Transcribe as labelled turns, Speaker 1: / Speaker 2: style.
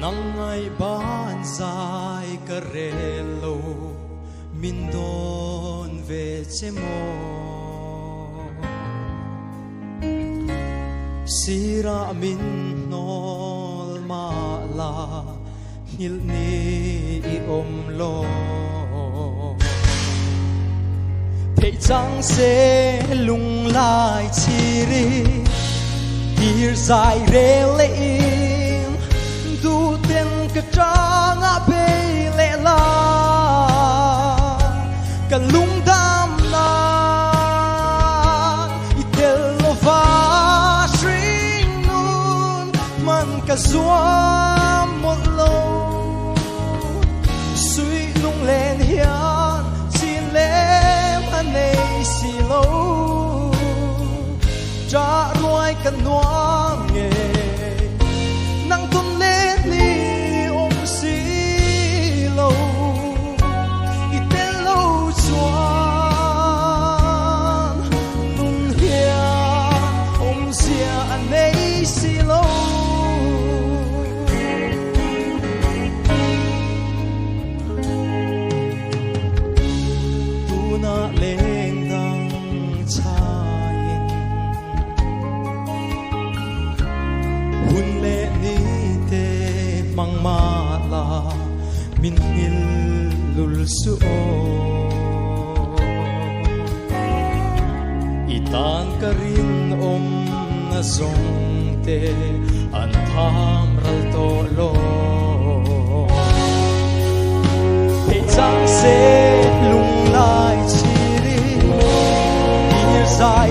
Speaker 1: nang ay banzai karelo mindon vecemo sira min nol mala hilni iomlo thei chang se lung lai chiri hir zai re le du ten ka tranga pe le la ka lung dam la itel lo va shring nun man ka zuam một lo suy lung lên hian xin lem anh ấy xì lâu trả ruồi cả noang nghề nang tuôn lên đi ôm xì lâu ite lâu choan nun hian ôm xia anh ấy xì lâu lên đằng chain hun lệ ni te mang ma la min hil lul su o itan karin na zong te an tham ral to lo he chang se lung lai chiri hir zai